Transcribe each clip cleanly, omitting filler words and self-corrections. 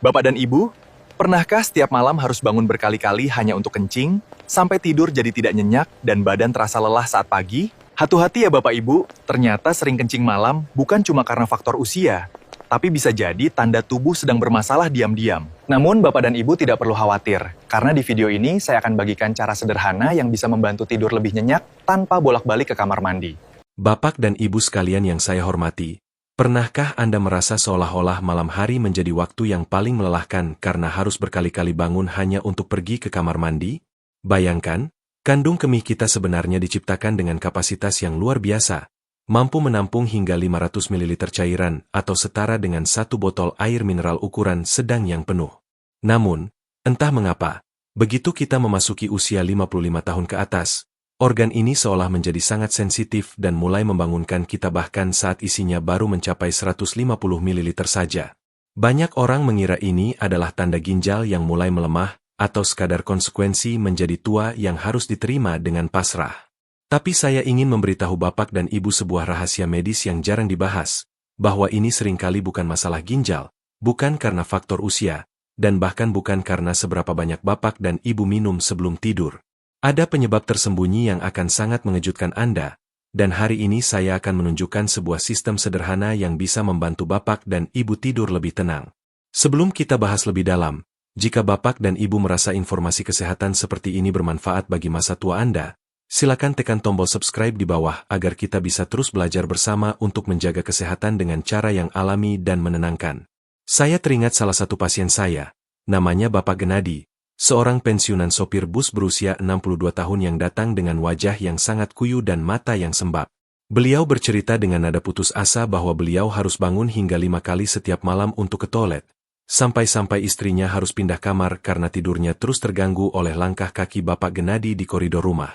Bapak dan Ibu, pernahkah setiap malam harus bangun berkali-kali hanya untuk kencing, sampai tidur jadi tidak nyenyak dan badan terasa lelah saat pagi? Hati-hati ya Bapak Ibu, ternyata sering kencing malam bukan cuma karena faktor usia, tapi bisa jadi tanda tubuh sedang bermasalah diam-diam. Namun Bapak dan Ibu tidak perlu khawatir, karena di video ini saya akan bagikan cara sederhana yang bisa membantu tidur lebih nyenyak tanpa bolak-balik ke kamar mandi. Bapak dan Ibu sekalian yang saya hormati, pernahkah Anda merasa seolah-olah malam hari menjadi waktu yang paling melelahkan karena harus berkali-kali bangun hanya untuk pergi ke kamar mandi? Bayangkan, kandung kemih kita sebenarnya diciptakan dengan kapasitas yang luar biasa, mampu menampung hingga 500 ml cairan atau setara dengan satu botol air mineral ukuran sedang yang penuh. Namun, entah mengapa, begitu kita memasuki usia 55 tahun ke atas, organ ini seolah menjadi sangat sensitif dan mulai membangunkan kita bahkan saat isinya baru mencapai 150 ml saja. Banyak orang mengira ini adalah tanda ginjal yang mulai melemah atau sekadar konsekuensi menjadi tua yang harus diterima dengan pasrah. Tapi saya ingin memberitahu Bapak dan Ibu sebuah rahasia medis yang jarang dibahas, bahwa ini seringkali bukan masalah ginjal, bukan karena faktor usia, dan bahkan bukan karena seberapa banyak Bapak dan Ibu minum sebelum tidur. Ada penyebab tersembunyi yang akan sangat mengejutkan Anda, dan hari ini saya akan menunjukkan sebuah sistem sederhana yang bisa membantu Bapak dan Ibu tidur lebih tenang. Sebelum kita bahas lebih dalam, jika Bapak dan Ibu merasa informasi kesehatan seperti ini bermanfaat bagi masa tua Anda, silakan tekan tombol subscribe di bawah agar kita bisa terus belajar bersama untuk menjaga kesehatan dengan cara yang alami dan menenangkan. Saya teringat salah satu pasien saya, namanya Bapak Genadi, seorang pensiunan sopir bus berusia 62 tahun yang datang dengan wajah yang sangat kuyu dan mata yang sembab. Beliau bercerita dengan nada putus asa bahwa beliau harus bangun hingga 5 kali setiap malam untuk ke toilet. Sampai-sampai istrinya harus pindah kamar karena tidurnya terus terganggu oleh langkah kaki Bapak Genadi di koridor rumah.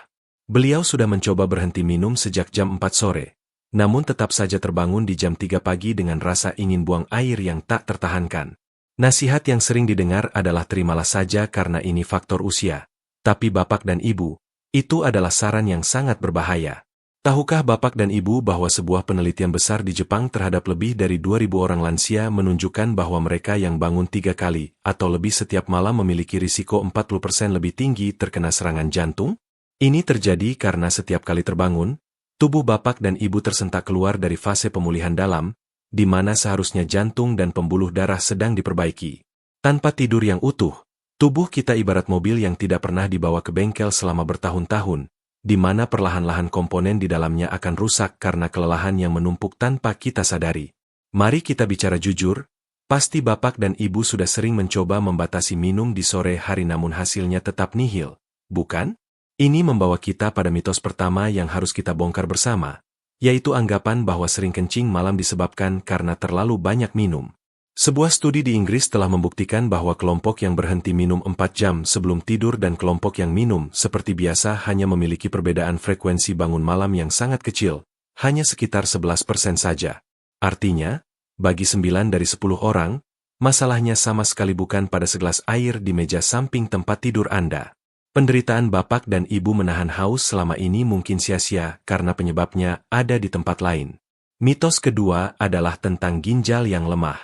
Beliau sudah mencoba berhenti minum sejak jam 4 sore, namun tetap saja terbangun di jam 3 pagi dengan rasa ingin buang air yang tak tertahankan. Nasihat yang sering didengar adalah terimalah saja karena ini faktor usia. Tapi Bapak dan Ibu, itu adalah saran yang sangat berbahaya. Tahukah Bapak dan Ibu bahwa sebuah penelitian besar di Jepang terhadap lebih dari 2.000 orang lansia menunjukkan bahwa mereka yang bangun 3 kali atau lebih setiap malam memiliki risiko 40% lebih tinggi terkena serangan jantung? Ini terjadi karena setiap kali terbangun, tubuh Bapak dan Ibu tersentak keluar dari fase pemulihan dalam, di mana seharusnya jantung dan pembuluh darah sedang diperbaiki. Tanpa tidur yang utuh, tubuh kita ibarat mobil yang tidak pernah dibawa ke bengkel selama bertahun-tahun, di mana perlahan-lahan komponen di dalamnya akan rusak karena kelelahan yang menumpuk tanpa kita sadari. Mari kita bicara jujur, pasti Bapak dan Ibu sudah sering mencoba membatasi minum di sore hari namun hasilnya tetap nihil, bukan? Ini membawa kita pada mitos pertama yang harus kita bongkar bersama, yaitu anggapan bahwa sering kencing malam disebabkan karena terlalu banyak minum. Sebuah studi di Inggris telah membuktikan bahwa kelompok yang berhenti minum 4 jam sebelum tidur dan kelompok yang minum seperti biasa hanya memiliki perbedaan frekuensi bangun malam yang sangat kecil, hanya sekitar 11% saja. Artinya, bagi 9 dari 10 orang, masalahnya sama sekali bukan pada segelas air di meja samping tempat tidur Anda. Penderitaan Bapak dan Ibu menahan haus selama ini mungkin sia-sia karena penyebabnya ada di tempat lain. Mitos kedua adalah tentang ginjal yang lemah.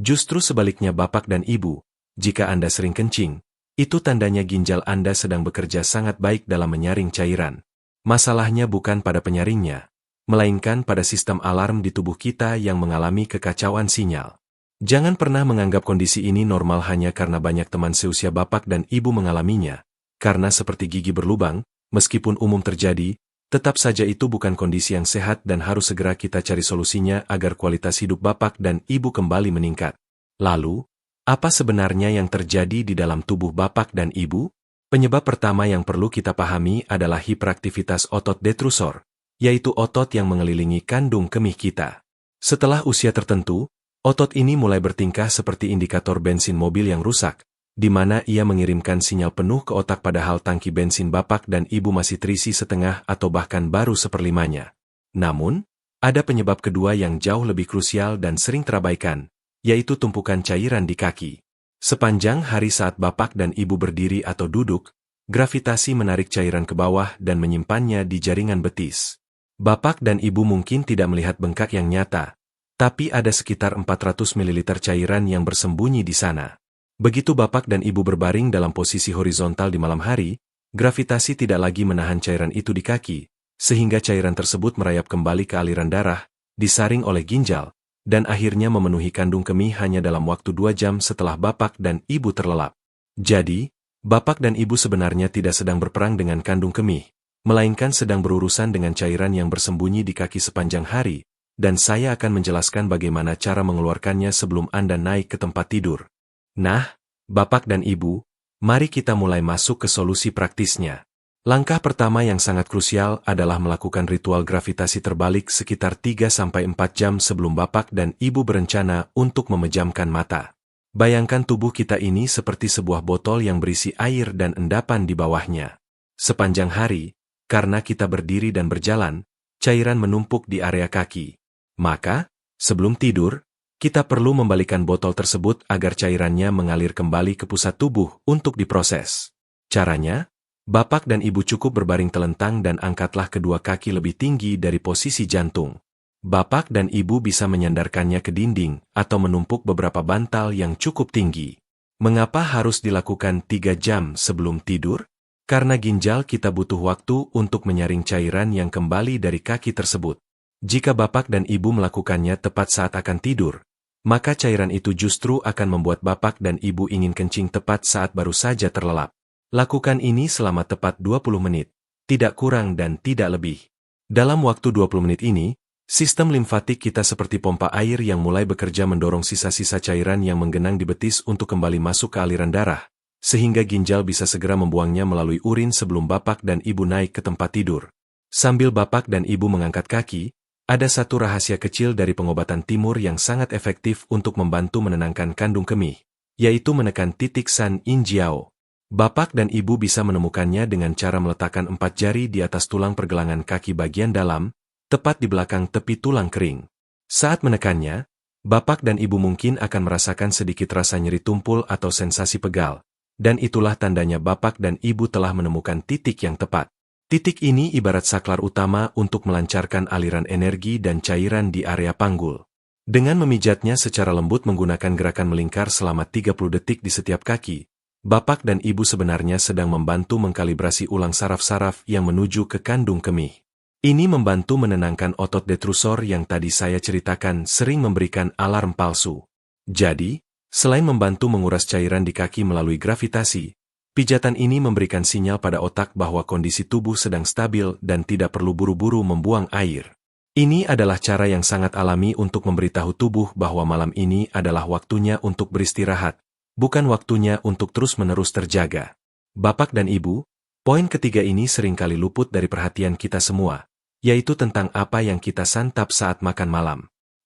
Justru sebaliknya Bapak dan Ibu, jika Anda sering kencing, itu tandanya ginjal Anda sedang bekerja sangat baik dalam menyaring cairan. Masalahnya bukan pada penyaringnya, melainkan pada sistem alarm di tubuh kita yang mengalami kekacauan sinyal. Jangan pernah menganggap kondisi ini normal hanya karena banyak teman seusia Bapak dan Ibu mengalaminya. Karena seperti gigi berlubang, meskipun umum terjadi, tetap saja itu bukan kondisi yang sehat dan harus segera kita cari solusinya agar kualitas hidup Bapak dan Ibu kembali meningkat. Lalu, apa sebenarnya yang terjadi di dalam tubuh Bapak dan Ibu? Penyebab pertama yang perlu kita pahami adalah hiperaktivitas otot detrusor, yaitu otot yang mengelilingi kandung kemih kita. Setelah usia tertentu, otot ini mulai bertingkah seperti indikator bensin mobil yang rusak, di mana ia mengirimkan sinyal penuh ke otak padahal tangki bensin Bapak dan Ibu masih terisi setengah atau bahkan baru seperlimanya. Namun, ada penyebab kedua yang jauh lebih krusial dan sering terabaikan, yaitu tumpukan cairan di kaki. Sepanjang hari saat Bapak dan Ibu berdiri atau duduk, gravitasi menarik cairan ke bawah dan menyimpannya di jaringan betis. Bapak dan Ibu mungkin tidak melihat bengkak yang nyata, tapi ada sekitar 400 ml cairan yang bersembunyi di sana. Begitu bapak dan ibu berbaring dalam posisi horizontal di malam hari, gravitasi tidak lagi menahan cairan itu di kaki, sehingga cairan tersebut merayap kembali ke aliran darah, disaring oleh ginjal, dan akhirnya memenuhi kandung kemih hanya dalam waktu 2 jam setelah bapak dan ibu terlelap. Jadi, bapak dan ibu sebenarnya tidak sedang berperang dengan kandung kemih, melainkan sedang berurusan dengan cairan yang bersembunyi di kaki sepanjang hari, dan saya akan menjelaskan bagaimana cara mengeluarkannya sebelum Anda naik ke tempat tidur. Nah, bapak dan ibu, mari kita mulai masuk ke solusi praktisnya. Langkah pertama yang sangat krusial adalah melakukan ritual gravitasi terbalik sekitar 3-4 jam sebelum bapak dan ibu berencana untuk memejamkan mata. Bayangkan tubuh kita ini seperti sebuah botol yang berisi air dan endapan di bawahnya. Sepanjang hari, karena kita berdiri dan berjalan, cairan menumpuk di area kaki. Maka, sebelum tidur, kita perlu membalikan botol tersebut agar cairannya mengalir kembali ke pusat tubuh untuk diproses. Caranya, bapak dan ibu cukup berbaring telentang dan angkatlah kedua kaki lebih tinggi dari posisi jantung. Bapak dan ibu bisa menyandarkannya ke dinding atau menumpuk beberapa bantal yang cukup tinggi. Mengapa harus dilakukan 3 jam sebelum tidur? Karena ginjal kita butuh waktu untuk menyaring cairan yang kembali dari kaki tersebut. Jika bapak dan ibu melakukannya tepat saat akan tidur, maka cairan itu justru akan membuat bapak dan ibu ingin kencing tepat saat baru saja terlelap. Lakukan ini selama tepat 20 menit, tidak kurang dan tidak lebih. Dalam waktu 20 menit ini, sistem limfatik kita seperti pompa air yang mulai bekerja mendorong sisa-sisa cairan yang menggenang di betis untuk kembali masuk ke aliran darah, sehingga ginjal bisa segera membuangnya melalui urin sebelum bapak dan ibu naik ke tempat tidur. Sambil bapak dan ibu mengangkat kaki, ada satu rahasia kecil dari pengobatan timur yang sangat efektif untuk membantu menenangkan kandung kemih, yaitu menekan titik San In Jiao. Bapak dan ibu bisa menemukannya dengan cara meletakkan 4 jari di atas tulang pergelangan kaki bagian dalam, tepat di belakang tepi tulang kering. Saat menekannya, bapak dan ibu mungkin akan merasakan sedikit rasa nyeri tumpul atau sensasi pegal, dan itulah tandanya bapak dan ibu telah menemukan titik yang tepat. Titik ini ibarat saklar utama untuk melancarkan aliran energi dan cairan di area panggul. Dengan memijatnya secara lembut menggunakan gerakan melingkar selama 30 detik di setiap kaki, bapak dan ibu sebenarnya sedang membantu mengkalibrasi ulang saraf-saraf yang menuju ke kandung kemih. Ini membantu menenangkan otot detrusor yang tadi saya ceritakan sering memberikan alarm palsu. Jadi, selain membantu menguras cairan di kaki melalui gravitasi, pijatan ini memberikan sinyal pada otak bahwa kondisi tubuh sedang stabil dan tidak perlu buru-buru membuang air. Ini adalah cara yang sangat alami untuk memberitahu tubuh bahwa malam ini adalah waktunya untuk beristirahat, bukan waktunya untuk terus-menerus terjaga. Bapak dan ibu, poin ketiga ini seringkali luput dari perhatian kita semua, yaitu tentang apa yang kita santap saat makan malam.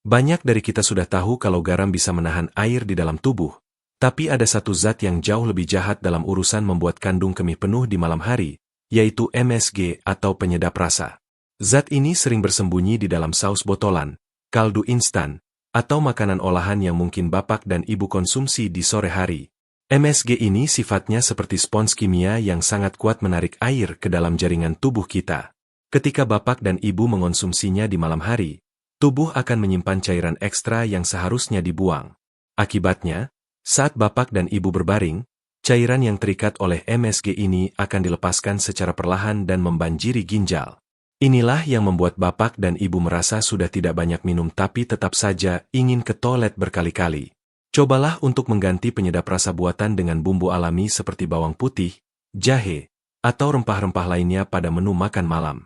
Banyak dari kita sudah tahu kalau garam bisa menahan air di dalam tubuh, tapi ada satu zat yang jauh lebih jahat dalam urusan membuat kandung kemih penuh di malam hari, yaitu MSG atau penyedap rasa. Zat ini sering bersembunyi di dalam saus botolan, kaldu instan, atau makanan olahan yang mungkin bapak dan ibu konsumsi di sore hari. MSG ini sifatnya seperti spons kimia yang sangat kuat menarik air ke dalam jaringan tubuh kita. Ketika bapak dan ibu mengonsumsinya di malam hari, tubuh akan menyimpan cairan ekstra yang seharusnya dibuang. Akibatnya, saat bapak dan ibu berbaring, cairan yang terikat oleh MSG ini akan dilepaskan secara perlahan dan membanjiri ginjal. Inilah yang membuat bapak dan ibu merasa sudah tidak banyak minum tapi tetap saja ingin ke toilet berkali-kali. Cobalah untuk mengganti penyedap rasa buatan dengan bumbu alami seperti bawang putih, jahe, atau rempah-rempah lainnya pada menu makan malam.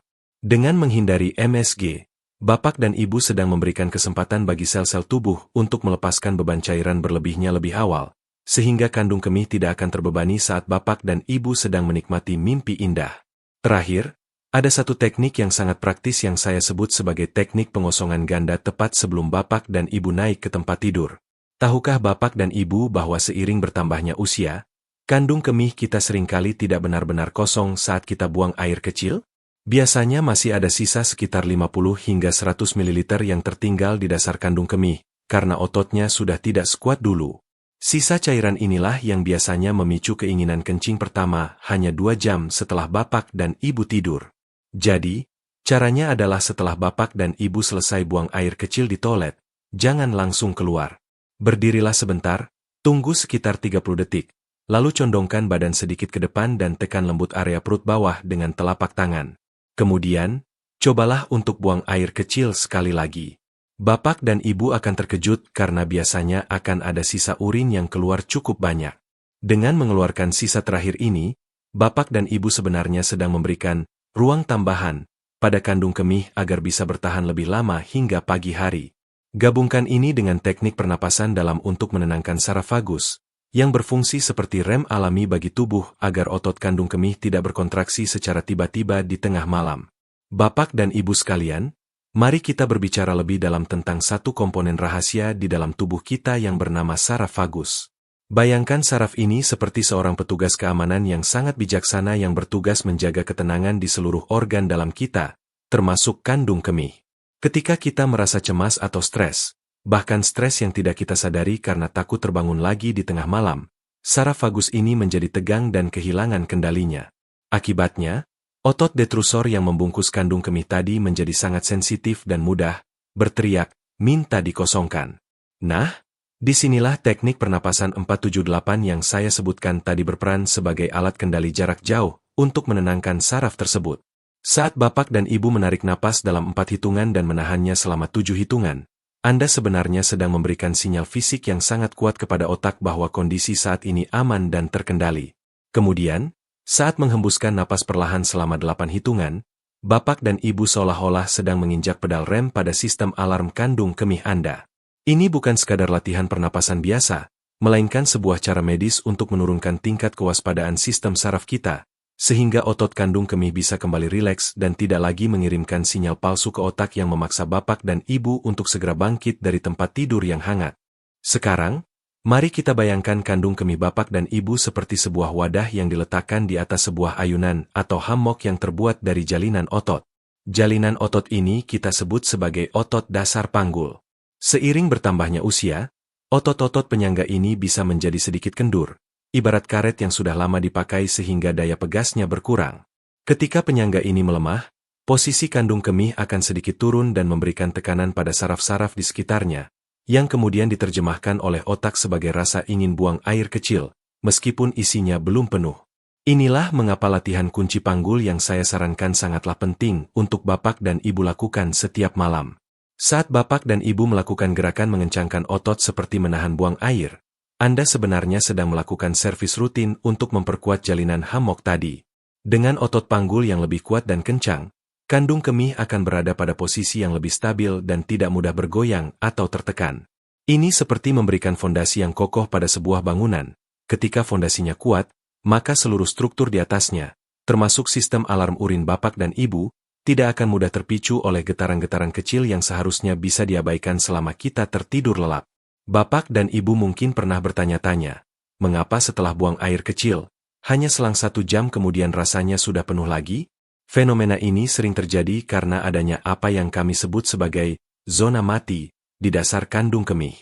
Dengan menghindari MSG, bapak dan ibu sedang memberikan kesempatan bagi sel-sel tubuh untuk melepaskan beban cairan berlebihnya lebih awal, sehingga kandung kemih tidak akan terbebani saat bapak dan ibu sedang menikmati mimpi indah. Terakhir, ada satu teknik yang sangat praktis yang saya sebut sebagai teknik pengosongan ganda tepat sebelum bapak dan ibu naik ke tempat tidur. Tahukah bapak dan ibu bahwa seiring bertambahnya usia, kandung kemih kita seringkali tidak benar-benar kosong saat kita buang air kecil? Biasanya masih ada sisa sekitar 50 hingga 100 ml yang tertinggal di dasar kandung kemih, karena ototnya sudah tidak sekuat dulu. Sisa cairan inilah yang biasanya memicu keinginan kencing pertama hanya 2 jam setelah bapak dan ibu tidur. Jadi, caranya adalah setelah bapak dan ibu selesai buang air kecil di toilet, jangan langsung keluar. Berdirilah sebentar, Tunggu sekitar 30 detik, lalu condongkan badan sedikit ke depan dan tekan lembut area perut bawah dengan telapak tangan. Kemudian, cobalah untuk buang air kecil sekali lagi. Bapak dan ibu akan terkejut karena biasanya akan ada sisa urin yang keluar cukup banyak. Dengan mengeluarkan sisa terakhir ini, bapak dan ibu sebenarnya sedang memberikan ruang tambahan pada kandung kemih agar bisa bertahan lebih lama hingga pagi hari. Gabungkan ini dengan teknik pernapasan dalam untuk menenangkan saraf vagus, yang berfungsi seperti rem alami bagi tubuh agar otot kandung kemih tidak berkontraksi secara tiba-tiba di tengah malam. Bapak dan ibu sekalian, mari kita berbicara lebih dalam tentang satu komponen rahasia di dalam tubuh kita yang bernama saraf vagus. Bayangkan saraf ini seperti seorang petugas keamanan yang sangat bijaksana yang bertugas menjaga ketenangan di seluruh organ dalam kita, termasuk kandung kemih. Ketika kita merasa cemas atau stres, bahkan stres yang tidak kita sadari karena takut terbangun lagi di tengah malam, saraf vagus ini menjadi tegang dan kehilangan kendalinya. Akibatnya, otot detrusor yang membungkus kandung kemih tadi menjadi sangat sensitif dan mudah berteriak, minta dikosongkan. Nah, disinilah teknik pernapasan 478 yang saya sebutkan tadi berperan sebagai alat kendali jarak jauh untuk menenangkan saraf tersebut. Saat bapak dan ibu menarik napas dalam 4 hitungan dan menahannya selama 7 hitungan, Anda sebenarnya sedang memberikan sinyal fisik yang sangat kuat kepada otak bahwa kondisi saat ini aman dan terkendali. Kemudian, saat menghembuskan napas perlahan selama 8 hitungan, bapak dan ibu seolah-olah sedang menginjak pedal rem pada sistem alarm kandung kemih Anda. Ini bukan sekadar latihan pernapasan biasa, melainkan sebuah cara medis untuk menurunkan tingkat kewaspadaan sistem saraf kita, sehingga otot kandung kemih bisa kembali rileks dan tidak lagi mengirimkan sinyal palsu ke otak yang memaksa bapak dan ibu untuk segera bangkit dari tempat tidur yang hangat. Sekarang, mari kita bayangkan kandung kemih bapak dan ibu seperti sebuah wadah yang diletakkan di atas sebuah ayunan atau hammock yang terbuat dari jalinan otot. Jalinan otot ini kita sebut sebagai otot dasar panggul. Seiring bertambahnya usia, otot-otot penyangga ini bisa menjadi sedikit kendur, ibarat karet yang sudah lama dipakai sehingga daya pegasnya berkurang. Ketika penyangga ini melemah, posisi kandung kemih akan sedikit turun dan memberikan tekanan pada saraf-saraf di sekitarnya, yang kemudian diterjemahkan oleh otak sebagai rasa ingin buang air kecil, meskipun isinya belum penuh. Inilah mengapa latihan kunci panggul yang saya sarankan sangatlah penting untuk bapak dan ibu lakukan setiap malam. Saat bapak dan ibu melakukan gerakan mengencangkan otot seperti menahan buang air, Anda sebenarnya sedang melakukan servis rutin untuk memperkuat jalinan hammock tadi. Dengan otot panggul yang lebih kuat dan kencang, kandung kemih akan berada pada posisi yang lebih stabil dan tidak mudah bergoyang atau tertekan. Ini seperti memberikan fondasi yang kokoh pada sebuah bangunan. Ketika fondasinya kuat, maka seluruh struktur di atasnya, termasuk sistem alarm urin bapak dan ibu, tidak akan mudah terpicu oleh getaran-getaran kecil yang seharusnya bisa diabaikan selama kita tertidur lelap. Bapak dan ibu mungkin pernah bertanya-tanya, mengapa setelah buang air kecil, hanya selang 1 jam kemudian rasanya sudah penuh lagi? Fenomena ini sering terjadi karena adanya apa yang kami sebut sebagai zona mati di dasar kandung kemih.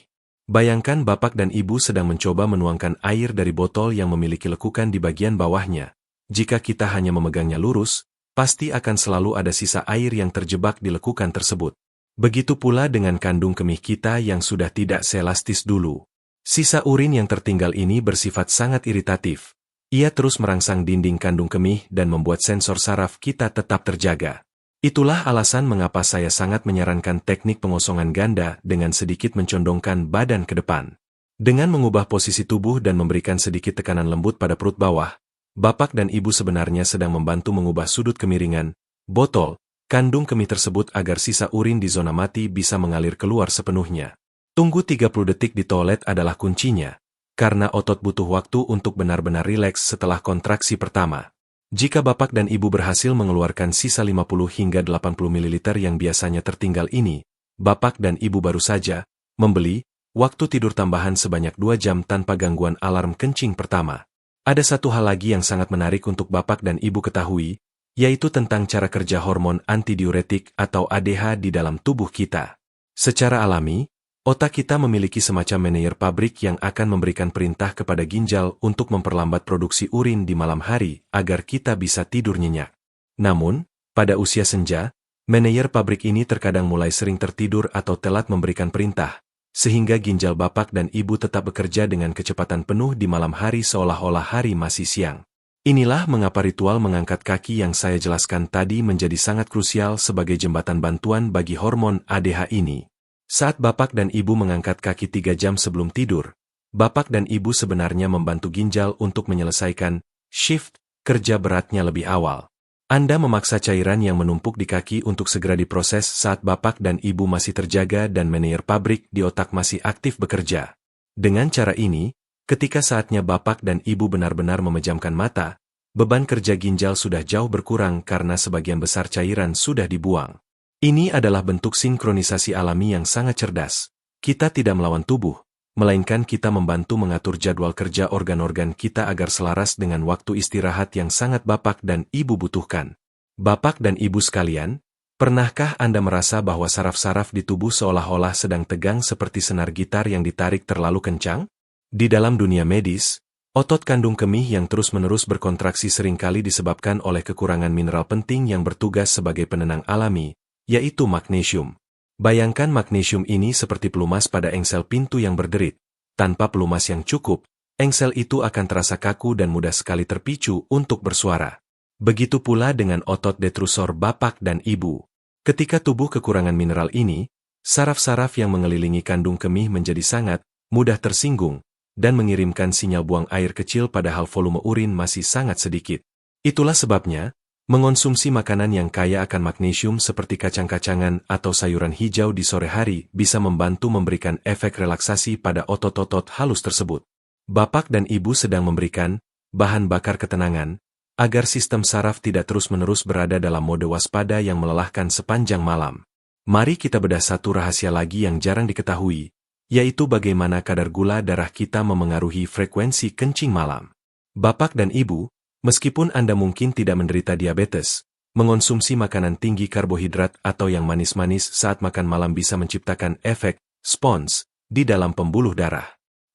Bayangkan bapak dan ibu sedang mencoba menuangkan air dari botol yang memiliki lekukan di bagian bawahnya. Jika kita hanya memegangnya lurus, pasti akan selalu ada sisa air yang terjebak di lekukan tersebut. Begitu pula dengan kandung kemih kita yang sudah tidak seelastis dulu. Sisa urin yang tertinggal ini bersifat sangat iritatif. Ia terus merangsang dinding kandung kemih dan membuat sensor saraf kita tetap terjaga. Itulah alasan mengapa saya sangat menyarankan teknik pengosongan ganda dengan sedikit mencondongkan badan ke depan. Dengan mengubah posisi tubuh dan memberikan sedikit tekanan lembut pada perut bawah, bapak dan ibu sebenarnya sedang membantu mengubah sudut kemiringan botol kandung kemih tersebut agar sisa urin di zona mati bisa mengalir keluar sepenuhnya. Tunggu 30 detik di toilet adalah kuncinya, karena otot butuh waktu untuk benar-benar rileks setelah kontraksi pertama. Jika bapak dan ibu berhasil mengeluarkan sisa 50 hingga 80 ml yang biasanya tertinggal ini, bapak dan ibu baru saja membeli waktu tidur tambahan sebanyak 2 jam tanpa gangguan alarm kencing pertama. Ada satu hal lagi yang sangat menarik untuk bapak dan ibu ketahui, yaitu tentang cara kerja hormon antidiuretik atau ADH di dalam tubuh kita. Secara alami, otak kita memiliki semacam manajer pabrik yang akan memberikan perintah kepada ginjal untuk memperlambat produksi urin di malam hari agar kita bisa tidur nyenyak. Namun, pada usia senja, manajer pabrik ini terkadang mulai sering tertidur atau telat memberikan perintah, sehingga ginjal bapak dan ibu tetap bekerja dengan kecepatan penuh di malam hari seolah-olah hari masih siang. Inilah mengapa ritual mengangkat kaki yang saya jelaskan tadi menjadi sangat krusial sebagai jembatan bantuan bagi hormon ADH ini. Saat bapak dan ibu mengangkat kaki 3 jam sebelum tidur, bapak dan ibu sebenarnya membantu ginjal untuk menyelesaikan shift kerja beratnya lebih awal. Anda memaksa cairan yang menumpuk di kaki untuk segera diproses saat bapak dan ibu masih terjaga dan manajer pabrik di otak masih aktif bekerja. Dengan cara ini, ketika saatnya bapak dan ibu benar-benar memejamkan mata, beban kerja ginjal sudah jauh berkurang karena sebagian besar cairan sudah dibuang. Ini adalah bentuk sinkronisasi alami yang sangat cerdas. Kita tidak melawan tubuh, melainkan kita membantu mengatur jadwal kerja organ-organ kita agar selaras dengan waktu istirahat yang sangat bapak dan ibu butuhkan. Bapak dan ibu sekalian, pernahkah Anda merasa bahwa saraf-saraf di tubuh seolah-olah sedang tegang seperti senar gitar yang ditarik terlalu kencang? Di dalam dunia medis, otot kandung kemih yang terus-menerus berkontraksi seringkali disebabkan oleh kekurangan mineral penting yang bertugas sebagai penenang alami, yaitu magnesium. Bayangkan magnesium ini seperti pelumas pada engsel pintu yang berderit. Tanpa pelumas yang cukup, engsel itu akan terasa kaku dan mudah sekali terpicu untuk bersuara. Begitu pula dengan otot detrusor bapak dan ibu. Ketika tubuh kekurangan mineral ini, saraf-saraf yang mengelilingi kandung kemih menjadi sangat mudah tersinggung dan mengirimkan sinyal buang air kecil padahal volume urin masih sangat sedikit. Itulah sebabnya, mengonsumsi makanan yang kaya akan magnesium seperti kacang-kacangan atau sayuran hijau di sore hari bisa membantu memberikan efek relaksasi pada otot-otot halus tersebut. Bapak dan ibu sedang memberikan bahan bakar ketenangan, agar sistem saraf tidak terus-menerus berada dalam mode waspada yang melelahkan sepanjang malam. Mari kita bedah satu rahasia lagi yang jarang diketahui, yaitu bagaimana kadar gula darah kita memengaruhi frekuensi kencing malam. Bapak dan ibu, meskipun Anda mungkin tidak menderita diabetes, mengonsumsi makanan tinggi karbohidrat atau yang manis-manis saat makan malam bisa menciptakan efek spons di dalam pembuluh darah.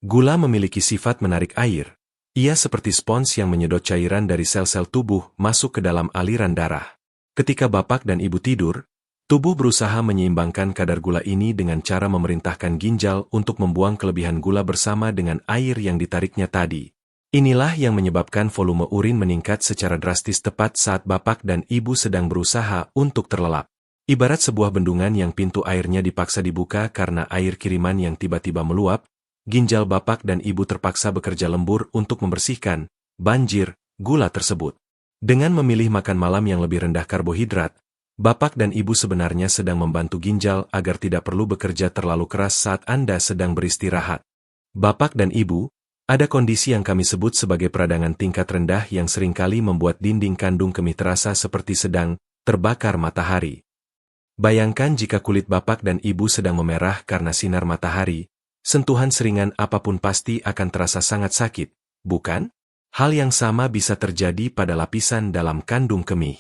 Gula memiliki sifat menarik air. Ia seperti spons yang menyedot cairan dari sel-sel tubuh masuk ke dalam aliran darah. Ketika bapak dan ibu tidur, tubuh berusaha menyeimbangkan kadar gula ini dengan cara memerintahkan ginjal untuk membuang kelebihan gula bersama dengan air yang ditariknya tadi. Inilah yang menyebabkan volume urin meningkat secara drastis tepat saat bapak dan ibu sedang berusaha untuk terlelap. Ibarat sebuah bendungan yang pintu airnya dipaksa dibuka karena air kiriman yang tiba-tiba meluap, ginjal bapak dan ibu terpaksa bekerja lembur untuk membersihkan banjir gula tersebut. Dengan memilih makan malam yang lebih rendah karbohidrat, bapak dan ibu sebenarnya sedang membantu ginjal agar tidak perlu bekerja terlalu keras saat Anda sedang beristirahat. Bapak dan ibu, ada kondisi yang kami sebut sebagai peradangan tingkat rendah yang seringkali membuat dinding kandung kemih terasa seperti sedang terbakar matahari. Bayangkan jika kulit bapak dan ibu sedang memerah karena sinar matahari, sentuhan seringan apapun pasti akan terasa sangat sakit, bukan? Hal yang sama bisa terjadi pada lapisan dalam kandung kemih.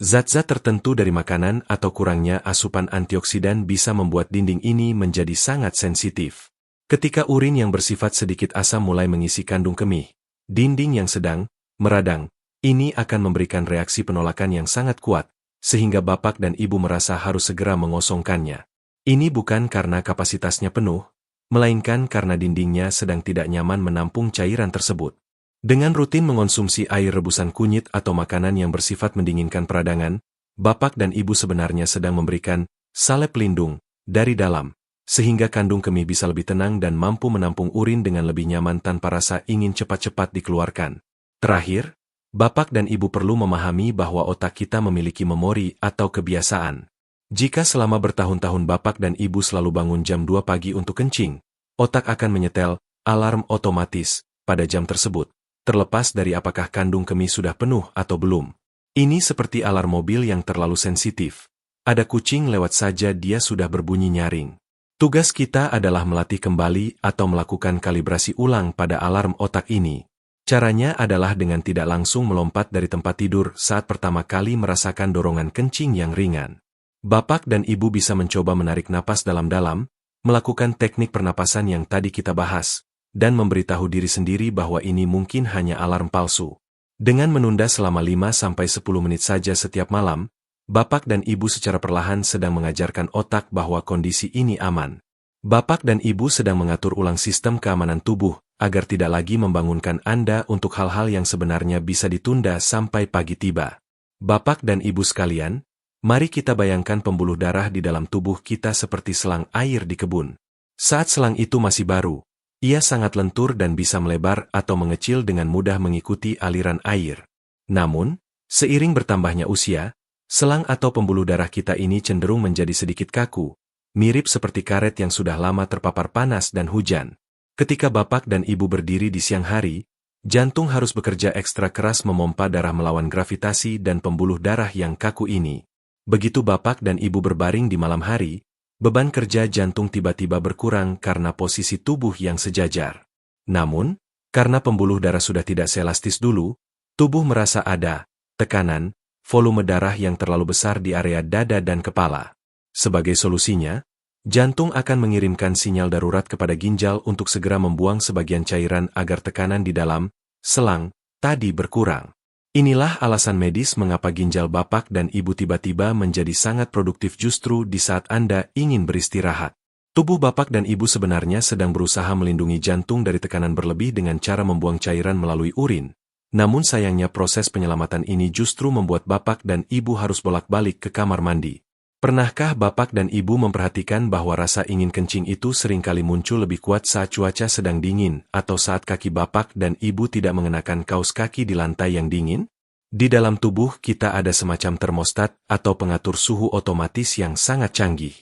Zat-zat tertentu dari makanan atau kurangnya asupan antioksidan bisa membuat dinding ini menjadi sangat sensitif. Ketika urin yang bersifat sedikit asam mulai mengisi kandung kemih, dinding yang sedang meradang, ini akan memberikan reaksi penolakan yang sangat kuat, sehingga bapak dan ibu merasa harus segera mengosongkannya. Ini bukan karena kapasitasnya penuh, melainkan karena dindingnya sedang tidak nyaman menampung cairan tersebut. Dengan rutin mengonsumsi air rebusan kunyit atau makanan yang bersifat mendinginkan peradangan, bapak dan ibu sebenarnya sedang memberikan salep pelindung dari dalam, sehingga kandung kemih bisa lebih tenang dan mampu menampung urin dengan lebih nyaman tanpa rasa ingin cepat-cepat dikeluarkan. Terakhir, bapak dan ibu perlu memahami bahwa otak kita memiliki memori atau kebiasaan. Jika selama bertahun-tahun bapak dan ibu selalu bangun jam 2 pagi untuk kencing, otak akan menyetel alarm otomatis pada jam tersebut, terlepas dari apakah kandung kemih sudah penuh atau belum. Ini seperti alarm mobil yang terlalu sensitif. Ada kucing lewat saja dia sudah berbunyi nyaring. Tugas kita adalah melatih kembali atau melakukan kalibrasi ulang pada alarm otak ini. Caranya adalah dengan tidak langsung melompat dari tempat tidur saat pertama kali merasakan dorongan kencing yang ringan. Bapak dan ibu bisa mencoba menarik napas dalam-dalam, melakukan teknik pernapasan yang tadi kita bahas, dan memberitahu diri sendiri bahwa ini mungkin hanya alarm palsu. Dengan menunda selama 5-10 menit saja setiap malam, bapak dan ibu secara perlahan sedang mengajarkan otak bahwa kondisi ini aman. Bapak dan Ibu sedang mengatur ulang sistem keamanan tubuh, agar tidak lagi membangunkan Anda untuk hal-hal yang sebenarnya bisa ditunda sampai pagi tiba. Bapak dan Ibu sekalian, mari kita bayangkan pembuluh darah di dalam tubuh kita seperti selang air di kebun. Saat selang itu masih baru, ia sangat lentur dan bisa melebar atau mengecil dengan mudah mengikuti aliran air. Namun, seiring bertambahnya usia, selang atau pembuluh darah kita ini cenderung menjadi sedikit kaku, mirip seperti karet yang sudah lama terpapar panas dan hujan. Ketika Bapak dan Ibu berdiri di siang hari, jantung harus bekerja ekstra keras memompa darah melawan gravitasi dan pembuluh darah yang kaku ini. Begitu Bapak dan Ibu berbaring di malam hari, beban kerja jantung tiba-tiba berkurang karena posisi tubuh yang sejajar. Namun, karena pembuluh darah sudah tidak seelastis dulu, tubuh merasa ada tekanan, volume darah yang terlalu besar di area dada dan kepala. Sebagai solusinya, jantung akan mengirimkan sinyal darurat kepada ginjal untuk segera membuang sebagian cairan agar tekanan di dalam selang tadi berkurang. Inilah alasan medis mengapa ginjal Bapak dan Ibu tiba-tiba menjadi sangat produktif justru di saat Anda ingin beristirahat. Tubuh Bapak dan Ibu sebenarnya sedang berusaha melindungi jantung dari tekanan berlebih dengan cara membuang cairan melalui urin. Namun sayangnya proses penyelamatan ini justru membuat Bapak dan Ibu harus bolak-balik ke kamar mandi. Pernahkah Bapak dan Ibu memperhatikan bahwa rasa ingin kencing itu seringkali muncul lebih kuat saat cuaca sedang dingin atau saat kaki Bapak dan Ibu tidak mengenakan kaos kaki di lantai yang dingin? Di dalam tubuh kita ada semacam termostat atau pengatur suhu otomatis yang sangat canggih.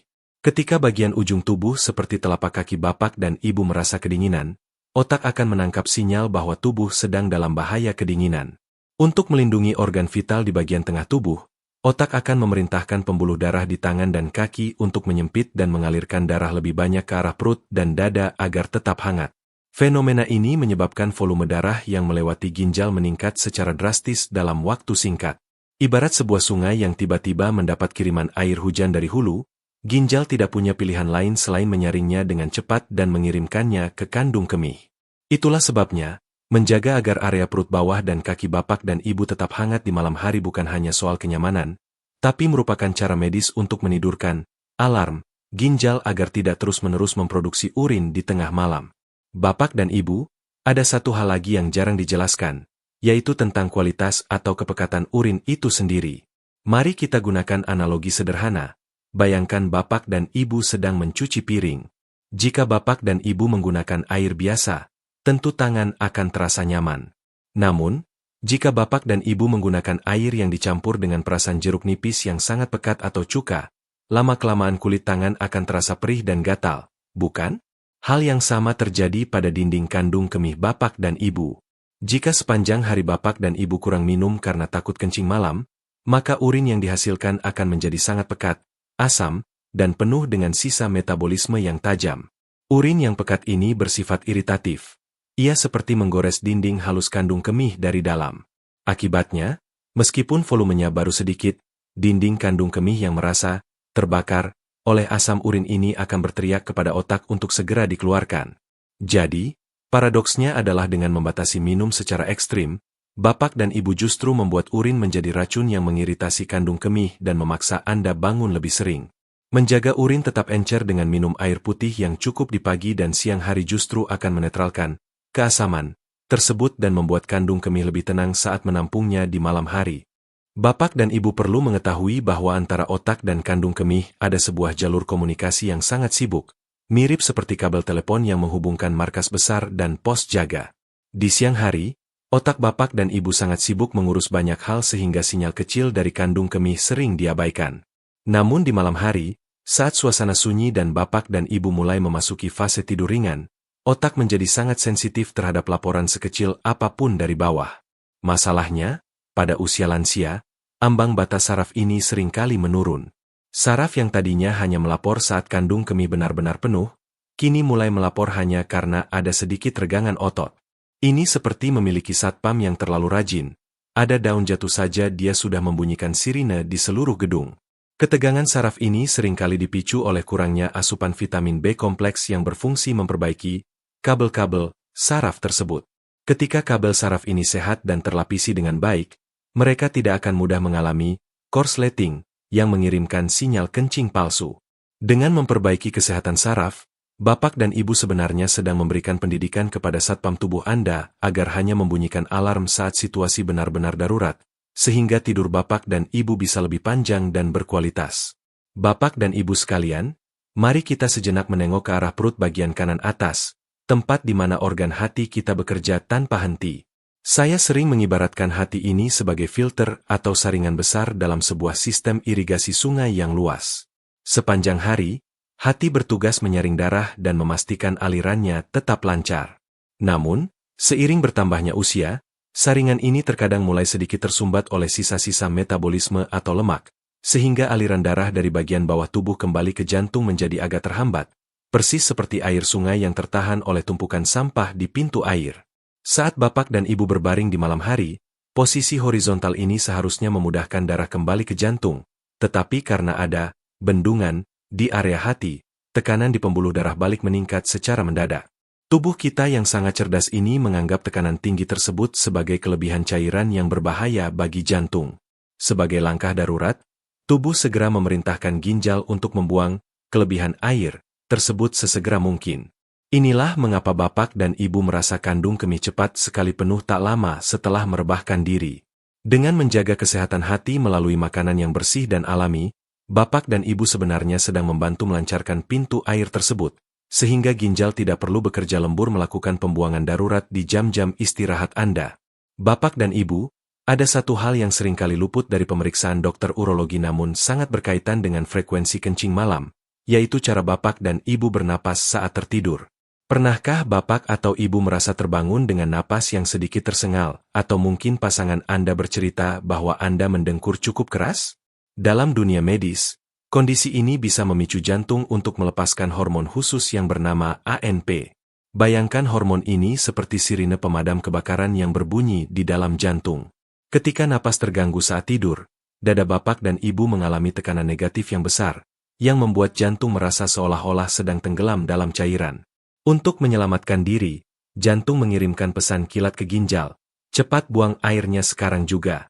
Ketika bagian ujung tubuh seperti telapak kaki Bapak dan Ibu merasa kedinginan, otak akan menangkap sinyal bahwa tubuh sedang dalam bahaya kedinginan. Untuk melindungi organ vital di bagian tengah tubuh, otak akan memerintahkan pembuluh darah di tangan dan kaki untuk menyempit dan mengalirkan darah lebih banyak ke arah perut dan dada agar tetap hangat. Fenomena ini menyebabkan volume darah yang melewati ginjal meningkat secara drastis dalam waktu singkat. Ibarat sebuah sungai yang tiba-tiba mendapat kiriman air hujan dari hulu, ginjal tidak punya pilihan lain selain menyaringnya dengan cepat dan mengirimkannya ke kandung kemih. Itulah sebabnya, menjaga agar area perut bawah dan kaki Bapak dan Ibu tetap hangat di malam hari bukan hanya soal kenyamanan, tapi merupakan cara medis untuk menidurkan alarm ginjal agar tidak terus-menerus memproduksi urin di tengah malam. Bapak dan Ibu, ada satu hal lagi yang jarang dijelaskan, yaitu tentang kualitas atau kepekatan urin itu sendiri. Mari kita gunakan analogi sederhana. Bayangkan Bapak dan Ibu sedang mencuci piring. Jika Bapak dan Ibu menggunakan air biasa, tentu tangan akan terasa nyaman. Namun, jika Bapak dan Ibu menggunakan air yang dicampur dengan perasan jeruk nipis yang sangat pekat atau cuka, lama-kelamaan kulit tangan akan terasa perih dan gatal, bukan? Hal yang sama terjadi pada dinding kandung kemih Bapak dan Ibu. Jika sepanjang hari Bapak dan Ibu kurang minum karena takut kencing malam, maka urin yang dihasilkan akan menjadi sangat pekat, asam, dan penuh dengan sisa metabolisme yang tajam. Urin yang pekat ini bersifat iritatif. Ia seperti menggores dinding halus kandung kemih dari dalam. Akibatnya, meskipun volumenya baru sedikit, dinding kandung kemih yang merasa terbakar oleh asam urin ini akan berteriak kepada otak untuk segera dikeluarkan. Jadi, paradoksnya adalah dengan membatasi minum secara ekstrim, Bapak dan Ibu justru membuat urin menjadi racun yang mengiritasi kandung kemih dan memaksa Anda bangun lebih sering. Menjaga urin tetap encer dengan minum air putih yang cukup di pagi dan siang hari justru akan menetralkan keasaman tersebut dan membuat kandung kemih lebih tenang saat menampungnya di malam hari. Bapak dan Ibu perlu mengetahui bahwa antara otak dan kandung kemih ada sebuah jalur komunikasi yang sangat sibuk, mirip seperti kabel telepon yang menghubungkan markas besar dan pos jaga. Di siang hari, otak Bapak dan Ibu sangat sibuk mengurus banyak hal sehingga sinyal kecil dari kandung kemih sering diabaikan. Namun di malam hari, saat suasana sunyi dan Bapak dan Ibu mulai memasuki fase tidur ringan, otak menjadi sangat sensitif terhadap laporan sekecil apapun dari bawah. Masalahnya, pada usia lansia, ambang batas saraf ini seringkali menurun. Saraf yang tadinya hanya melapor saat kandung kemih benar-benar penuh, kini mulai melapor hanya karena ada sedikit regangan otot. Ini seperti memiliki satpam yang terlalu rajin. Ada daun jatuh saja dia sudah membunyikan sirine di seluruh gedung. Ketegangan saraf ini seringkali dipicu oleh kurangnya asupan vitamin B kompleks yang berfungsi memperbaiki kabel-kabel saraf tersebut. Ketika kabel saraf ini sehat dan terlapisi dengan baik, mereka tidak akan mudah mengalami korsleting yang mengirimkan sinyal kencing palsu. Dengan memperbaiki kesehatan saraf, Bapak dan Ibu sebenarnya sedang memberikan pendidikan kepada satpam tubuh Anda agar hanya membunyikan alarm saat situasi benar-benar darurat, sehingga tidur Bapak dan Ibu bisa lebih panjang dan berkualitas. Bapak dan Ibu sekalian, mari kita sejenak menengok ke arah perut bagian kanan atas, tempat di mana organ hati kita bekerja tanpa henti. Saya sering mengibaratkan hati ini sebagai filter atau saringan besar dalam sebuah sistem irigasi sungai yang luas. Sepanjang hari, hati bertugas menyaring darah dan memastikan alirannya tetap lancar. Namun, seiring bertambahnya usia, saringan ini terkadang mulai sedikit tersumbat oleh sisa-sisa metabolisme atau lemak, sehingga aliran darah dari bagian bawah tubuh kembali ke jantung menjadi agak terhambat, persis seperti air sungai yang tertahan oleh tumpukan sampah di pintu air. Saat Bapak dan Ibu berbaring di malam hari, posisi horizontal ini seharusnya memudahkan darah kembali ke jantung, tetapi karena ada bendungan di area hati, tekanan di pembuluh darah balik meningkat secara mendadak. Tubuh kita yang sangat cerdas ini menganggap tekanan tinggi tersebut sebagai kelebihan cairan yang berbahaya bagi jantung. Sebagai langkah darurat, tubuh segera memerintahkan ginjal untuk membuang kelebihan air tersebut sesegera mungkin. Inilah mengapa Bapak dan Ibu merasa kandung kemih cepat sekali penuh tak lama setelah merebahkan diri. Dengan menjaga kesehatan hati melalui makanan yang bersih dan alami, Bapak dan Ibu sebenarnya sedang membantu melancarkan pintu air tersebut, sehingga ginjal tidak perlu bekerja lembur melakukan pembuangan darurat di jam-jam istirahat Anda. Bapak dan Ibu, ada satu hal yang seringkali luput dari pemeriksaan dokter urologi namun sangat berkaitan dengan frekuensi kencing malam, yaitu cara Bapak dan Ibu bernapas saat tertidur. Pernahkah Bapak atau Ibu merasa terbangun dengan napas yang sedikit tersengal, atau mungkin pasangan Anda bercerita bahwa Anda mendengkur cukup keras? Dalam dunia medis, kondisi ini bisa memicu jantung untuk melepaskan hormon khusus yang bernama ANP. Bayangkan hormon ini seperti sirine pemadam kebakaran yang berbunyi di dalam jantung. Ketika napas terganggu saat tidur, dada Bapak dan Ibu mengalami tekanan negatif yang besar, yang membuat jantung merasa seolah-olah sedang tenggelam dalam cairan. Untuk menyelamatkan diri, jantung mengirimkan pesan kilat ke ginjal, cepat buang airnya sekarang juga.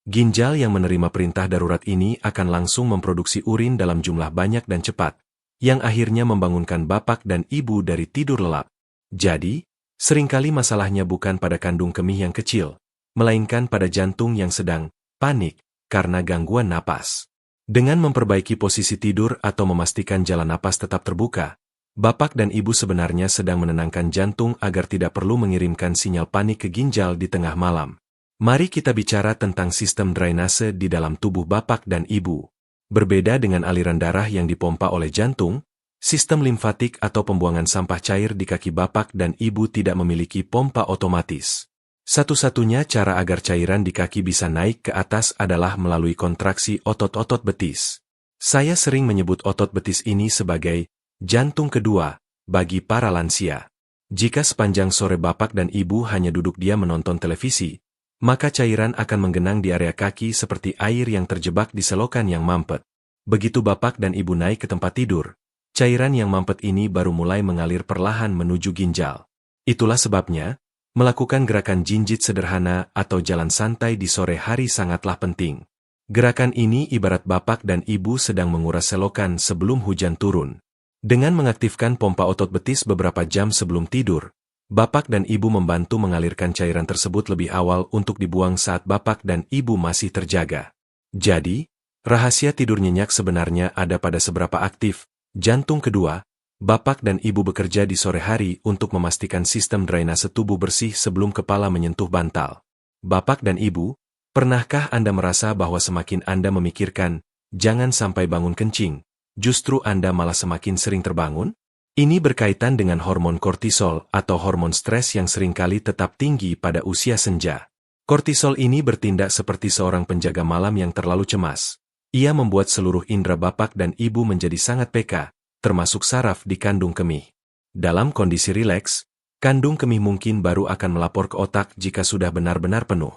Ginjal yang menerima perintah darurat ini akan langsung memproduksi urin dalam jumlah banyak dan cepat, yang akhirnya membangunkan Bapak dan Ibu dari tidur lelap. Jadi, seringkali masalahnya bukan pada kandung kemih yang kecil, melainkan pada jantung yang sedang panik karena gangguan napas. Dengan memperbaiki posisi tidur atau memastikan jalan napas tetap terbuka, Bapak dan Ibu sebenarnya sedang menenangkan jantung agar tidak perlu mengirimkan sinyal panik ke ginjal di tengah malam. Mari kita bicara tentang sistem drainase di dalam tubuh Bapak dan Ibu. Berbeda dengan aliran darah yang dipompa oleh jantung, sistem limfatik atau pembuangan sampah cair di kaki Bapak dan Ibu tidak memiliki pompa otomatis. Satu-satunya cara agar cairan di kaki bisa naik ke atas adalah melalui kontraksi otot-otot betis. Saya sering menyebut otot betis ini sebagai jantung kedua bagi para lansia. Jika sepanjang sore Bapak dan Ibu hanya duduk diam menonton televisi, maka cairan akan menggenang di area kaki seperti air yang terjebak di selokan yang mampet. Begitu Bapak dan Ibu naik ke tempat tidur, cairan yang mampet ini baru mulai mengalir perlahan menuju ginjal. Itulah sebabnya, melakukan gerakan jinjit sederhana atau jalan santai di sore hari sangatlah penting. Gerakan ini ibarat Bapak dan Ibu sedang menguras selokan sebelum hujan turun. Dengan mengaktifkan pompa otot betis beberapa jam sebelum tidur, Bapak dan Ibu membantu mengalirkan cairan tersebut lebih awal untuk dibuang saat Bapak dan Ibu masih terjaga. Jadi, rahasia tidur nyenyak sebenarnya ada pada seberapa aktif jantung kedua, Bapak dan Ibu bekerja di sore hari untuk memastikan sistem drainase tubuh bersih sebelum kepala menyentuh bantal. Bapak dan Ibu, pernahkah Anda merasa bahwa semakin Anda memikirkan, jangan sampai bangun kencing, justru Anda malah semakin sering terbangun? Ini berkaitan dengan hormon kortisol atau hormon stres yang seringkali tetap tinggi pada usia senja. Kortisol ini bertindak seperti seorang penjaga malam yang terlalu cemas. Ia membuat seluruh indera Bapak dan Ibu menjadi sangat peka, termasuk saraf di kandung kemih. Dalam kondisi rileks, kandung kemih mungkin baru akan melapor ke otak jika sudah benar-benar penuh.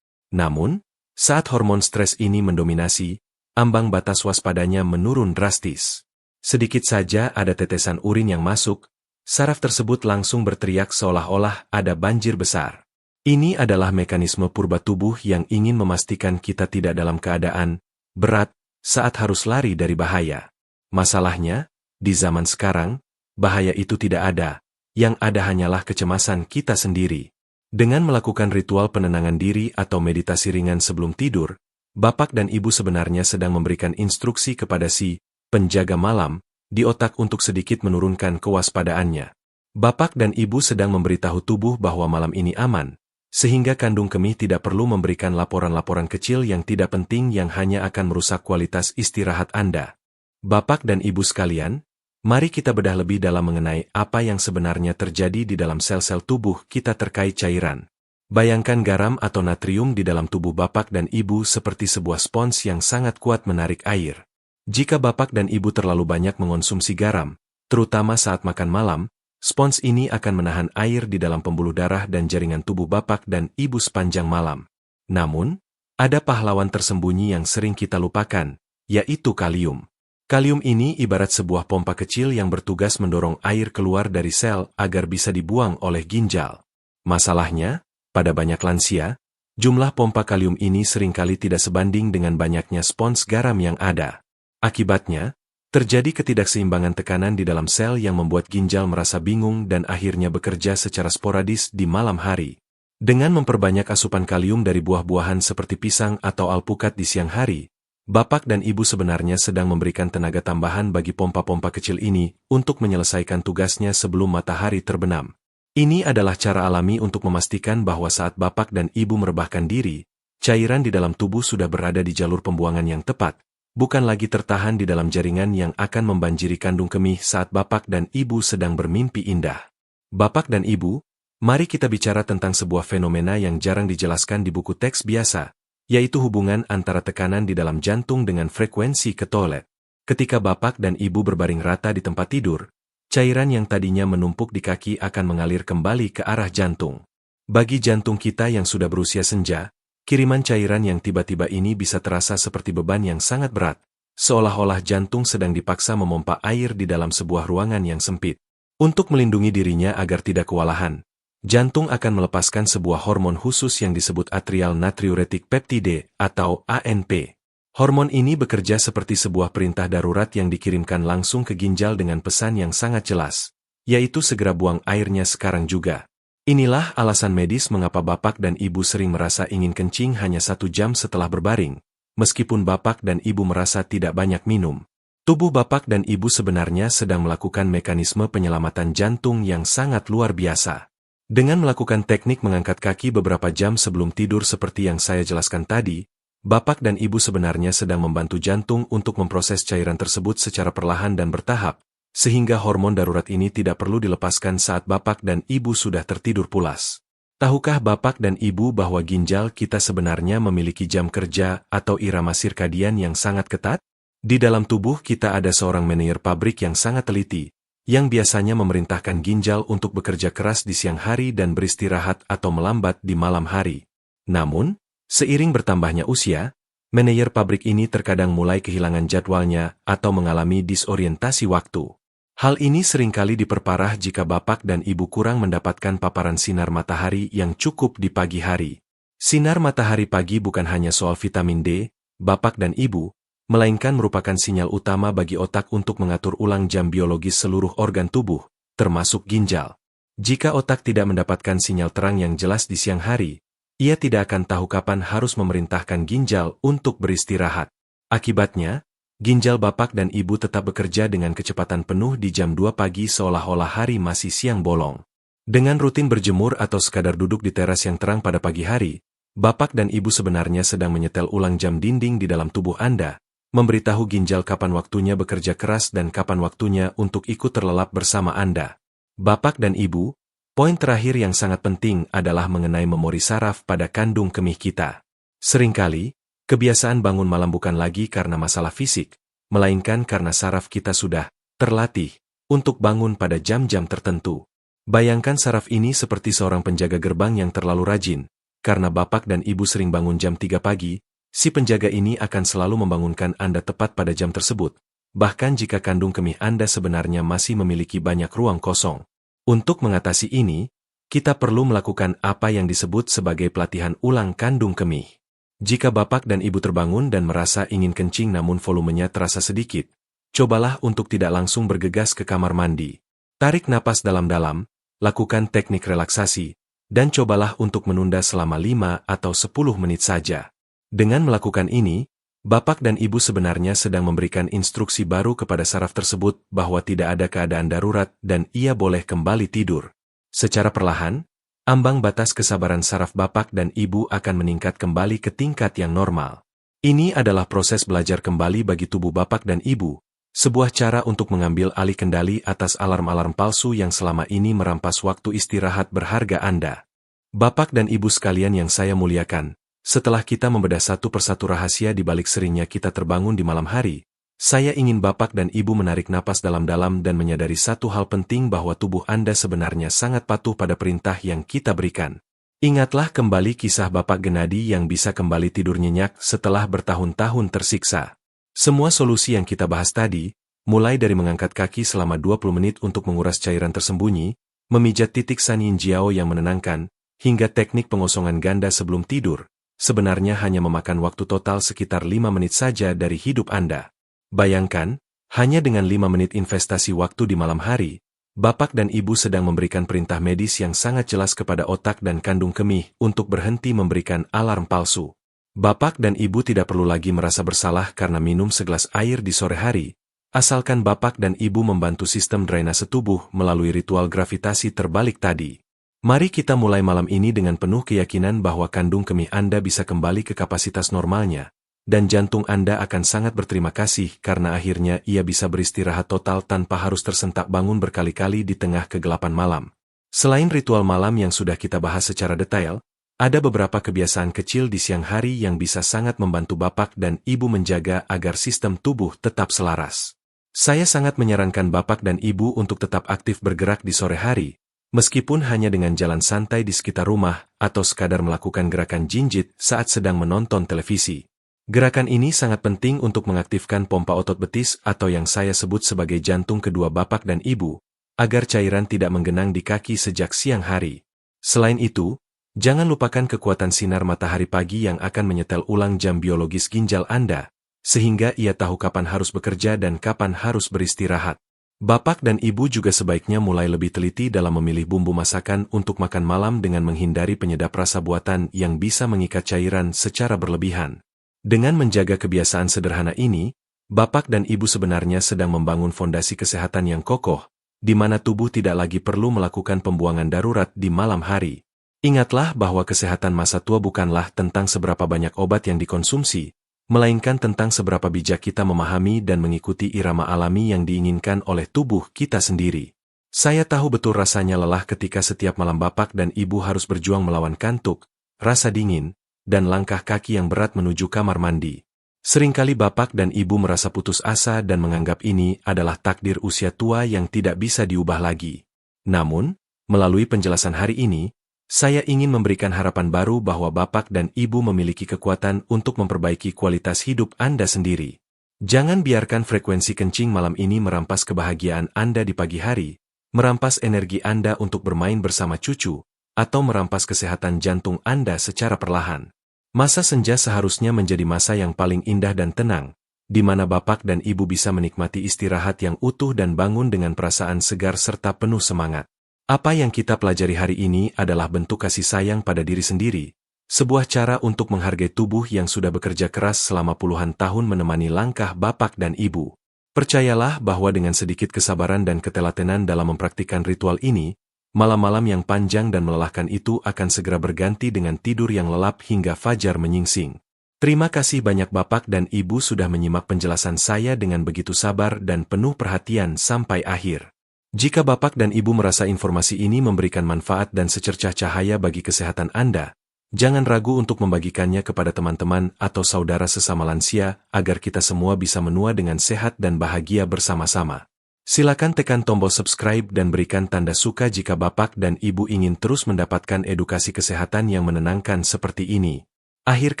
Namun, saat hormon stres ini mendominasi, ambang batas waspadanya menurun drastis. Sedikit saja ada tetesan urin yang masuk, saraf tersebut langsung berteriak seolah-olah ada banjir besar. Ini adalah mekanisme purba tubuh yang ingin memastikan kita tidak dalam keadaan berat saat harus lari dari bahaya. Masalahnya, di zaman sekarang, bahaya itu tidak ada. Yang ada hanyalah kecemasan kita sendiri. Dengan melakukan ritual penenangan diri atau meditasi ringan sebelum tidur, Bapak dan Ibu sebenarnya sedang memberikan instruksi kepada si penjaga malam di otak untuk sedikit menurunkan kewaspadaannya. Bapak dan Ibu sedang memberitahu tubuh bahwa malam ini aman, sehingga kandung kemih tidak perlu memberikan laporan-laporan kecil yang tidak penting yang hanya akan merusak kualitas istirahat Anda. Bapak dan Ibu sekalian, mari kita bedah lebih dalam mengenai apa yang sebenarnya terjadi di dalam sel-sel tubuh kita terkait cairan. Bayangkan garam atau natrium di dalam tubuh Bapak dan Ibu seperti sebuah spons yang sangat kuat menarik air. Jika Bapak dan Ibu terlalu banyak mengonsumsi garam, terutama saat makan malam, spons ini akan menahan air di dalam pembuluh darah dan jaringan tubuh Bapak dan Ibu sepanjang malam. Namun, ada pahlawan tersembunyi yang sering kita lupakan, yaitu kalium. Kalium ini ibarat sebuah pompa kecil yang bertugas mendorong air keluar dari sel agar bisa dibuang oleh ginjal. Masalahnya, pada banyak lansia, jumlah pompa kalium ini seringkali tidak sebanding dengan banyaknya spons garam yang ada. Akibatnya, terjadi ketidakseimbangan tekanan di dalam sel yang membuat ginjal merasa bingung dan akhirnya bekerja secara sporadis di malam hari. Dengan memperbanyak asupan kalium dari buah-buahan seperti pisang atau alpukat di siang hari, Bapak dan Ibu sebenarnya sedang memberikan tenaga tambahan bagi pompa-pompa kecil ini untuk menyelesaikan tugasnya sebelum matahari terbenam. Ini adalah cara alami untuk memastikan bahwa saat Bapak dan Ibu merebahkan diri, cairan di dalam tubuh sudah berada di jalur pembuangan yang tepat, bukan lagi tertahan di dalam jaringan yang akan membanjiri kandung kemih saat Bapak dan Ibu sedang bermimpi indah. Bapak dan Ibu, mari kita bicara tentang sebuah fenomena yang jarang dijelaskan di buku teks biasa, yaitu hubungan antara tekanan di dalam jantung dengan frekuensi ke toilet. Ketika Bapak dan Ibu berbaring rata di tempat tidur, cairan yang tadinya menumpuk di kaki akan mengalir kembali ke arah jantung. Bagi jantung kita yang sudah berusia senja, kiriman cairan yang tiba-tiba ini bisa terasa seperti beban yang sangat berat, seolah-olah jantung sedang dipaksa memompa air di dalam sebuah ruangan yang sempit. Untuk melindungi dirinya agar tidak kewalahan, jantung akan melepaskan sebuah hormon khusus yang disebut atrial natriuretic peptide atau ANP. Hormon ini bekerja seperti sebuah perintah darurat yang dikirimkan langsung ke ginjal dengan pesan yang sangat jelas, yaitu segera buang airnya sekarang juga. Inilah alasan medis mengapa Bapak dan Ibu sering merasa ingin kencing hanya 1 jam setelah berbaring, meskipun Bapak dan Ibu merasa tidak banyak minum. Tubuh Bapak dan Ibu sebenarnya sedang melakukan mekanisme penyelamatan jantung yang sangat luar biasa. Dengan melakukan teknik mengangkat kaki beberapa jam sebelum tidur seperti yang saya jelaskan tadi, Bapak dan Ibu sebenarnya sedang membantu jantung untuk memproses cairan tersebut secara perlahan dan bertahap, sehingga hormon darurat ini tidak perlu dilepaskan saat Bapak dan Ibu sudah tertidur pulas. Tahukah Bapak dan Ibu bahwa ginjal kita sebenarnya memiliki jam kerja atau irama sirkadian yang sangat ketat? Di dalam tubuh kita ada seorang manajer pabrik yang sangat teliti, yang biasanya memerintahkan ginjal untuk bekerja keras di siang hari dan beristirahat atau melambat di malam hari. Namun, seiring bertambahnya usia, manajer pabrik ini terkadang mulai kehilangan jadwalnya atau mengalami disorientasi waktu. Hal ini seringkali diperparah jika Bapak dan Ibu kurang mendapatkan paparan sinar matahari yang cukup di pagi hari. Sinar matahari pagi bukan hanya soal vitamin D, Bapak dan Ibu, melainkan merupakan sinyal utama bagi otak untuk mengatur ulang jam biologis seluruh organ tubuh, termasuk ginjal. Jika otak tidak mendapatkan sinyal terang yang jelas di siang hari, ia tidak akan tahu kapan harus memerintahkan ginjal untuk beristirahat. Akibatnya, ginjal Bapak dan Ibu tetap bekerja dengan kecepatan penuh di jam 2 pagi seolah-olah hari masih siang bolong. Dengan rutin berjemur atau sekadar duduk di teras yang terang pada pagi hari, Bapak dan Ibu sebenarnya sedang menyetel ulang jam dinding di dalam tubuh Anda, memberitahu ginjal kapan waktunya bekerja keras dan kapan waktunya untuk ikut terlelap bersama Anda. Bapak dan Ibu, poin terakhir yang sangat penting adalah mengenai memori saraf pada kandung kemih kita. Seringkali, kebiasaan bangun malam bukan lagi karena masalah fisik, melainkan karena saraf kita sudah terlatih untuk bangun pada jam-jam tertentu. Bayangkan saraf ini seperti seorang penjaga gerbang yang terlalu rajin, karena Bapak dan Ibu sering bangun jam 3 pagi, si penjaga ini akan selalu membangunkan Anda tepat pada jam tersebut, bahkan jika kandung kemih Anda sebenarnya masih memiliki banyak ruang kosong. Untuk mengatasi ini, kita perlu melakukan apa yang disebut sebagai pelatihan ulang kandung kemih. Jika Bapak dan Ibu terbangun dan merasa ingin kencing namun volumenya terasa sedikit, cobalah untuk tidak langsung bergegas ke kamar mandi. Tarik napas dalam-dalam, lakukan teknik relaksasi, dan cobalah untuk menunda selama 5 atau 10 menit saja. Dengan melakukan ini, Bapak dan Ibu sebenarnya sedang memberikan instruksi baru kepada saraf tersebut bahwa tidak ada keadaan darurat dan ia boleh kembali tidur. Secara perlahan, ambang batas kesabaran saraf Bapak dan Ibu akan meningkat kembali ke tingkat yang normal. Ini adalah proses belajar kembali bagi tubuh Bapak dan Ibu, sebuah cara untuk mengambil alih kendali atas alarm-alarm palsu yang selama ini merampas waktu istirahat berharga Anda. Bapak dan Ibu sekalian yang saya muliakan, setelah kita membedah satu persatu rahasia di balik seringnya kita terbangun di malam hari, saya ingin Bapak dan Ibu menarik napas dalam-dalam dan menyadari satu hal penting bahwa tubuh Anda sebenarnya sangat patuh pada perintah yang kita berikan. Ingatlah kembali kisah Bapak Gennady yang bisa kembali tidur nyenyak setelah bertahun-tahun tersiksa. Semua solusi yang kita bahas tadi, mulai dari mengangkat kaki selama 20 menit untuk menguras cairan tersembunyi, memijat titik San Yin Jiao yang menenangkan, hingga teknik pengosongan ganda sebelum tidur, sebenarnya hanya memakan waktu total sekitar 5 menit saja dari hidup Anda. Bayangkan, hanya dengan 5 menit investasi waktu di malam hari, Bapak dan Ibu sedang memberikan perintah medis yang sangat jelas kepada otak dan kandung kemih untuk berhenti memberikan alarm palsu. Bapak dan Ibu tidak perlu lagi merasa bersalah karena minum segelas air di sore hari, asalkan Bapak dan Ibu membantu sistem drainase tubuh melalui ritual gravitasi terbalik tadi. Mari kita mulai malam ini dengan penuh keyakinan bahwa kandung kemih Anda bisa kembali ke kapasitas normalnya, dan jantung Anda akan sangat berterima kasih karena akhirnya ia bisa beristirahat total tanpa harus tersentak bangun berkali-kali di tengah kegelapan malam. Selain ritual malam yang sudah kita bahas secara detail, ada beberapa kebiasaan kecil di siang hari yang bisa sangat membantu Bapak dan Ibu menjaga agar sistem tubuh tetap selaras. Saya sangat menyarankan Bapak dan Ibu untuk tetap aktif bergerak di sore hari, meskipun hanya dengan jalan santai di sekitar rumah atau sekadar melakukan gerakan jinjit saat sedang menonton televisi. Gerakan ini sangat penting untuk mengaktifkan pompa otot betis atau yang saya sebut sebagai jantung kedua Bapak dan Ibu, agar cairan tidak menggenang di kaki sejak siang hari. Selain itu, jangan lupakan kekuatan sinar matahari pagi yang akan menyetel ulang jam biologis ginjal Anda, sehingga ia tahu kapan harus bekerja dan kapan harus beristirahat. Bapak dan Ibu juga sebaiknya mulai lebih teliti dalam memilih bumbu masakan untuk makan malam dengan menghindari penyedap rasa buatan yang bisa mengikat cairan secara berlebihan. Dengan menjaga kebiasaan sederhana ini, Bapak dan Ibu sebenarnya sedang membangun fondasi kesehatan yang kokoh, di mana tubuh tidak lagi perlu melakukan pembuangan darurat di malam hari. Ingatlah bahwa kesehatan masa tua bukanlah tentang seberapa banyak obat yang dikonsumsi, melainkan tentang seberapa bijak kita memahami dan mengikuti irama alami yang diinginkan oleh tubuh kita sendiri. Saya tahu betul rasanya lelah ketika setiap malam Bapak dan Ibu harus berjuang melawan kantuk, rasa dingin, dan langkah kaki yang berat menuju kamar mandi. Seringkali Bapak dan Ibu merasa putus asa dan menganggap ini adalah takdir usia tua yang tidak bisa diubah lagi. Namun, melalui penjelasan hari ini, saya ingin memberikan harapan baru bahwa Bapak dan Ibu memiliki kekuatan untuk memperbaiki kualitas hidup Anda sendiri. Jangan biarkan frekuensi kencing malam ini merampas kebahagiaan Anda di pagi hari, merampas energi Anda untuk bermain bersama cucu, atau merampas kesehatan jantung Anda secara perlahan. Masa senja seharusnya menjadi masa yang paling indah dan tenang, di mana Bapak dan Ibu bisa menikmati istirahat yang utuh dan bangun dengan perasaan segar serta penuh semangat. Apa yang kita pelajari hari ini adalah bentuk kasih sayang pada diri sendiri, sebuah cara untuk menghargai tubuh yang sudah bekerja keras selama puluhan tahun menemani langkah Bapak dan Ibu. Percayalah bahwa dengan sedikit kesabaran dan ketelatenan dalam mempraktikkan ritual ini, malam-malam yang panjang dan melelahkan itu akan segera berganti dengan tidur yang lelap hingga fajar menyingsing. Terima kasih banyak Bapak dan Ibu sudah menyimak penjelasan saya dengan begitu sabar dan penuh perhatian sampai akhir. Jika Bapak dan Ibu merasa informasi ini memberikan manfaat dan secercah cahaya bagi kesehatan Anda, jangan ragu untuk membagikannya kepada teman-teman atau saudara sesama lansia agar kita semua bisa menua dengan sehat dan bahagia bersama-sama. Silakan tekan tombol subscribe dan berikan tanda suka jika Bapak dan Ibu ingin terus mendapatkan edukasi kesehatan yang menenangkan seperti ini. Akhir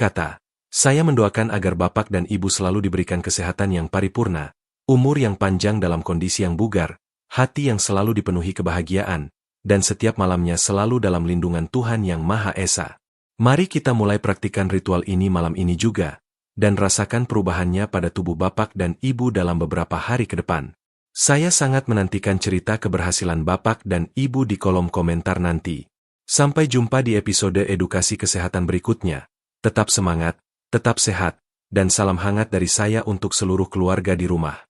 kata, saya mendoakan agar Bapak dan Ibu selalu diberikan kesehatan yang paripurna, umur yang panjang dalam kondisi yang bugar, hati yang selalu dipenuhi kebahagiaan, dan setiap malamnya selalu dalam lindungan Tuhan Yang Maha Esa. Mari kita mulai praktikan ritual ini malam ini juga, dan rasakan perubahannya pada tubuh Bapak dan Ibu dalam beberapa hari ke depan. Saya sangat menantikan cerita keberhasilan Bapak dan Ibu di kolom komentar nanti. Sampai jumpa di episode edukasi kesehatan berikutnya. Tetap semangat, tetap sehat, dan salam hangat dari saya untuk seluruh keluarga di rumah.